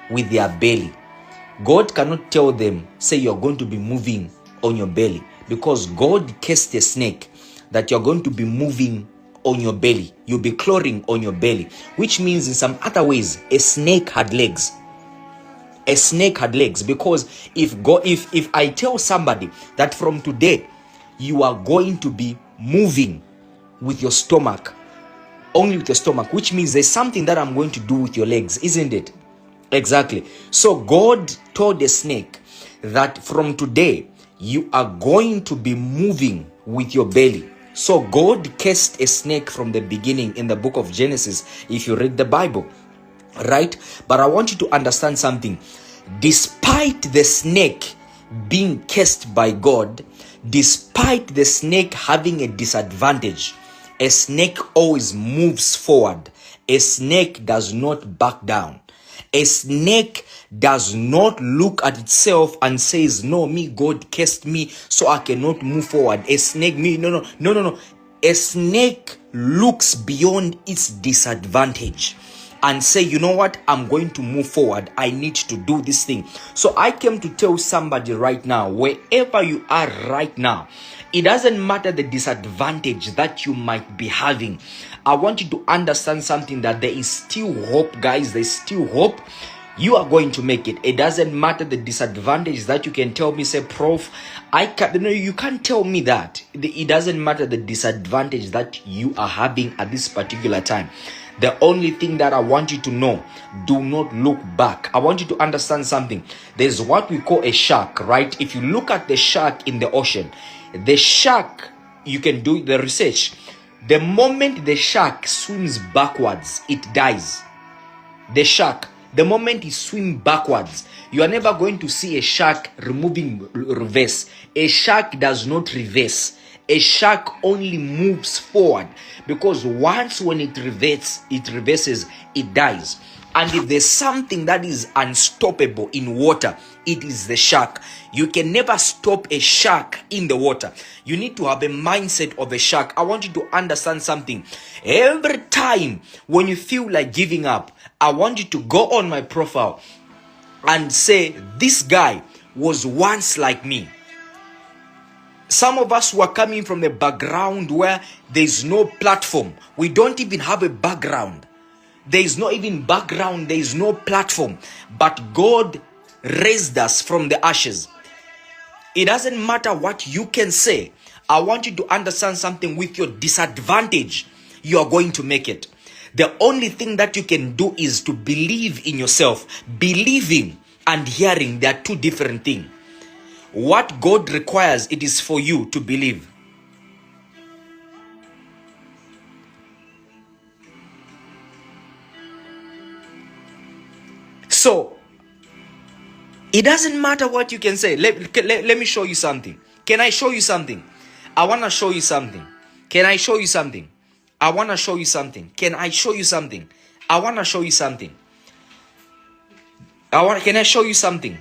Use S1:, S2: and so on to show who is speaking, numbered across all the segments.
S1: with their belly. God cannot tell them, say you're going to be moving on your belly, because God cursed a snake that you're going to be moving on your belly. You'll be clawing on your belly, which means in some other ways, a snake had legs. A snake had legs, because if I tell somebody that from today you are going to be moving with your stomach, only with your stomach, which means there's something that I'm going to do with your legs, isn't it? Exactly. So God told the snake that from today you are going to be moving with your belly. So God cursed a snake from the beginning in the book of Genesis, if you read the Bible, right? But I want you to understand something. Despite the snake being cursed by God, despite the snake having a disadvantage, a snake always moves forward. A snake does not back down. A snake does not look at itself and says, no, me, God cursed me, so I cannot move forward. A snake, no. A snake looks beyond its disadvantage and say, you know what, I'm going to move forward. I need to do this thing. So I came to tell somebody right now, wherever you are right now, it doesn't matter the disadvantage that you might be having. I want you to understand something, that there is still hope, guys. There's still hope. You are going to make it. It doesn't matter the disadvantage that you can tell me, say, Prof, you can't tell me that. It doesn't matter the disadvantage that you are having at this particular time. The only thing that I want you to know, do not look back. I want you to understand something. There's what we call a shark, right? If you look at the shark in the ocean, the shark, you can do the research. The moment the shark swims backwards, it dies. The shark, the moment it swims backwards, you are never going to see a shark reverse. A shark does not reverse. A shark only moves forward, because once when it reverses, it dies. And if there's something that is unstoppable in water, it is the shark. You can never stop a shark in the water. You need to have a mindset of a shark. I want you to understand something. Every time when you feel like giving up, I want you to go on my profile and say, this guy was once like me. Some of us who are coming from a background where there's no platform. We don't even have a background. There is no even background. There is no platform. But God raised us from the ashes. It doesn't matter what you can say. I want you to understand something. With your disadvantage, you are going to make it. The only thing that you can do is to believe in yourself. Believing and hearing, they are two different things. What God requires, it is for you to believe. So, it doesn't matter what you can say. Let me show you something. Can I show you something? I want to show you something. Can I show you something? I want to show you something. Can I show you something? I want to show you something. Can I show you something?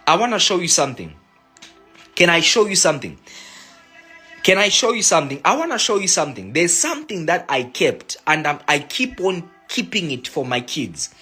S1: I want to show you something. Can I show you something? Can I show you something? I want to show you something. There's something that I kept, and I keep on keeping it for my kids.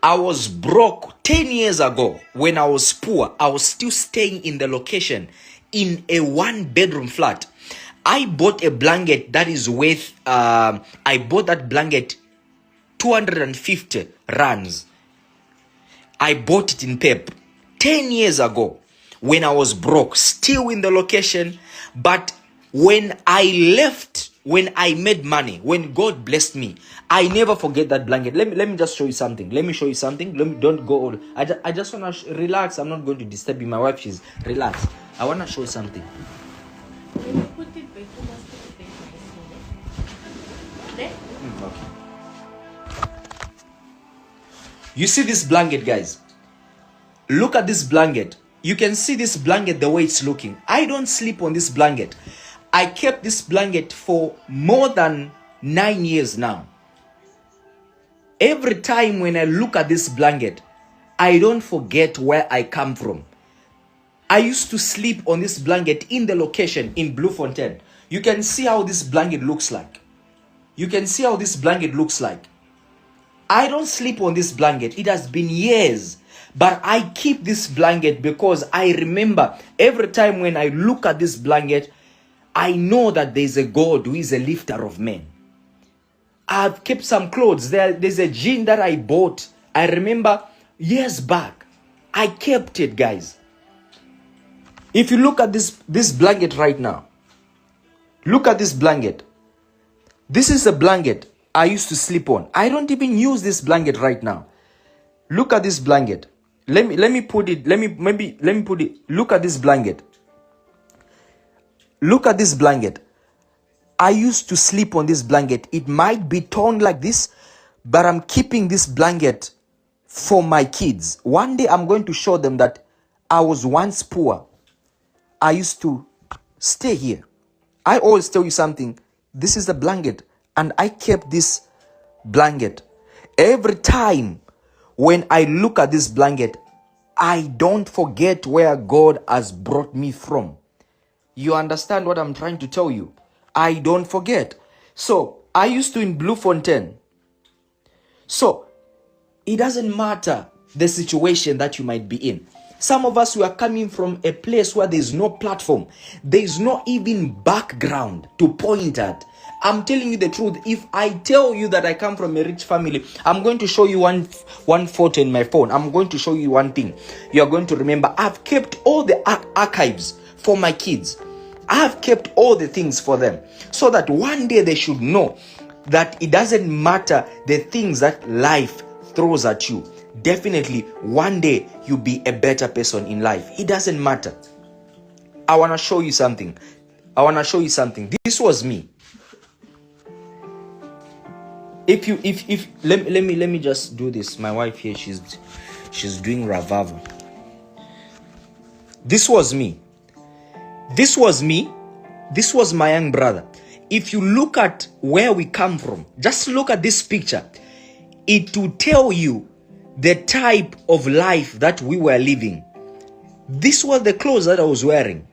S1: I was broke 10 years ago. When I was poor, I was still staying in the location in a 1-bedroom flat. I bought a blanket that is worth, I bought that blanket 250 rands. I bought it in Pep 10 years ago when I was broke, still in the location. But when I left, when I made money, when God blessed me, I never forget that blanket. Let me just show you something. Let me show you something. Don't go all. I just want to relax. I'm not going to disturb you. My wife, she's relaxed. I want to show you something. Okay. You see this blanket, guys? Look at this blanket. You can see this blanket the way it's looking. I don't sleep on this blanket. I kept this blanket for more than 9 years now. Every time when I look at this blanket, I don't forget where I come from. I used to sleep on this blanket in the location in Bloemfontein. You can see how this blanket looks like. You can see how this blanket looks like. I don't sleep on this blanket. It has been years. But I keep this blanket because I remember every time when I look at this blanket, I know that there's a God who is a lifter of men. I've kept some clothes. There's a jean that I bought. I remember years back. I kept it, guys. If you look at this blanket right now, look at this blanket. This is a blanket I used to sleep on. I don't even use this blanket right now. Look at this blanket. Let me put it. Let me put it. Look at this blanket. Look at this blanket. I used to sleep on this blanket. It might be torn like this, but I'm keeping this blanket for my kids. One day I'm going to show them that I was once poor. I used to stay here. I always tell you something. This is the blanket, and I kept this blanket. Every time when I look at this blanket, I don't forget where God has brought me from. You understand what I'm trying to tell you? I don't forget. So, I used to in Bloemfontein. So, it doesn't matter the situation that you might be in. Some of us, we are coming from a place where there's no platform. There's no even background to point at. I'm telling you the truth. If I tell you that I come from a rich family, I'm going to show you one photo in my phone. I'm going to show you one thing. You're going to remember. I've kept all the archives for my kids. I have kept all the things for them so that one day they should know that it doesn't matter the things that life throws at you. Definitely, one day you'll be a better person in life. It doesn't matter. I want to show you something. This was me. Let me just do this. My wife here, she's doing ravava. This was me. This was my young brother. If you look at where we come from, just look at this picture. It will tell you the type of life that we were living. This was the clothes that I was wearing.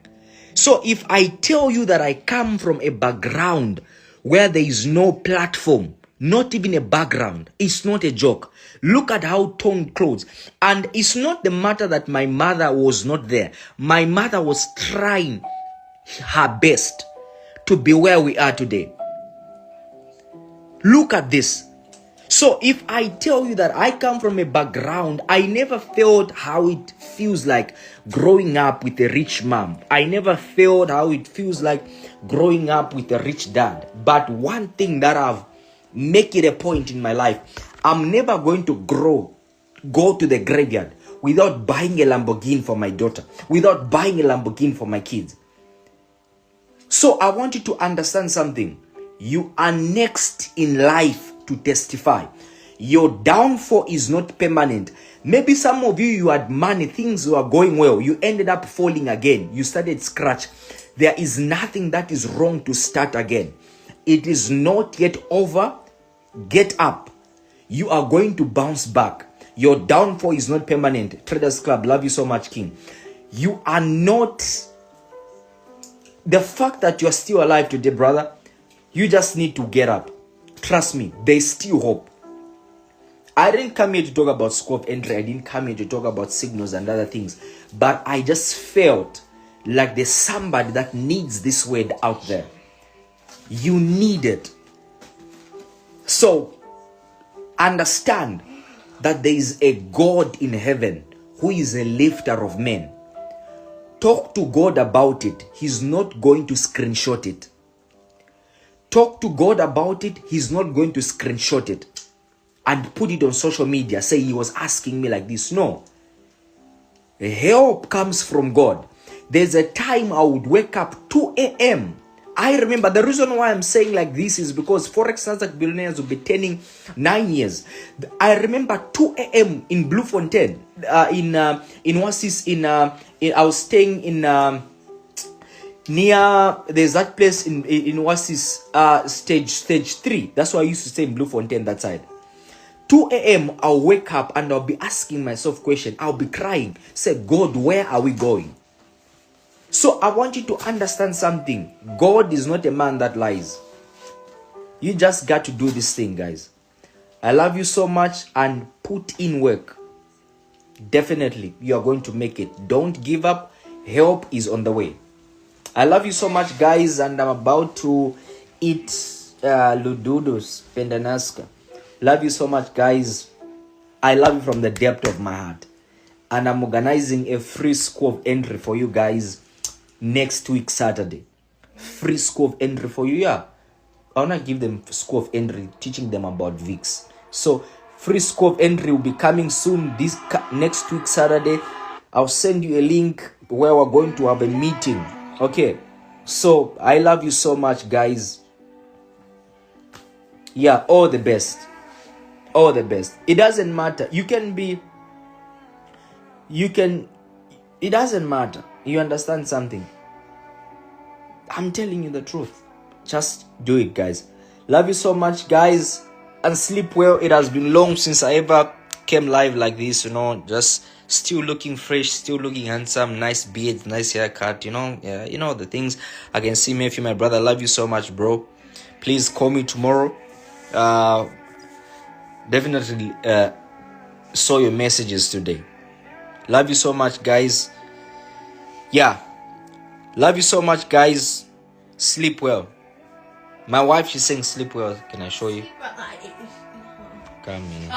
S1: So if I tell you that I come from a background where there is no platform, not even a background, it's not a joke. Look at how torn clothes. And it's not the matter that my mother was not there. My mother was trying her best to be where we are today. Look at this. So if I tell you that I come from a background, I never felt how it feels like growing up with a rich mom. I never felt how it feels like growing up with a rich dad. But one thing that I've make it a point in my life, I'm never going to go to the graveyard without buying a Lamborghini for my daughter, without buying a Lamborghini for my kids. So I want you to understand something. You are next in life to testify. Your downfall is not permanent. Maybe some of you had money, things were going well. You ended up falling again. You started scratch. There is nothing that is wrong to start again. It is not yet over. Get up. You are going to bounce back. Your downfall is not permanent. Traders Club, love you so much, King. You are not. The fact that you are still alive today, brother, you just need to get up. Trust me, there's still hope. I didn't come here to talk about scope entry. I didn't come here to talk about signals and other things. But I just felt like there's somebody that needs this word out there. You need it. So, understand that there is a God in heaven who is a lifter of men. Talk to God about it. He's not going to screenshot it. Talk to God about it. He's not going to screenshot it and put it on social media. Say he was asking me like this. No. Help comes from God. There's a time I would wake up 2 a.m. I remember the reason why I'm saying like this is because Forex Nasdaq Billionaires will be turning 9 years. I remember 2 a.m. in Bloemfontein. In I was staying in near, there's that place in Oasis, stage 3. That's why I used to stay in Bloemfontein, that side. 2 a.m. I'll wake up and I'll be asking myself questions. I'll be crying. Say, God, where are we going? So I want you to understand something. God is not a man that lies. You just got to do this thing, guys. I love you so much, and put in work. Definitely, you are going to make it. Don't give up. Help is on the way. I love you so much, guys, and I'm about to eat Lududus Pendanaska. Love you so much, guys. I love you from the depth of my heart. And I'm organizing a free school of entry for you guys next week, Saturday. Free school of entry for you, yeah. I want to give them school of entry, teaching them about VIX. So, free school of entry will be coming soon, this next week, Saturday. I'll send you a link where we're going to have a meeting. Okay. So, I love you so much, guys. Yeah, all the best. All the best. It doesn't matter. It doesn't matter. You understand something? I'm telling you the truth. Just do it, guys. Love you so much, guys. And sleep well. It has been long since I ever came live like this, just still looking fresh, still looking handsome, nice beard, nice haircut, yeah, the things. I can see Matthew, my brother. Love you so much, bro. Please call me tomorrow. Definitely saw your messages today. Love you so much, guys. Yeah, love you so much, guys. Sleep well. My wife, she's saying sleep well. Can I show you? Come in.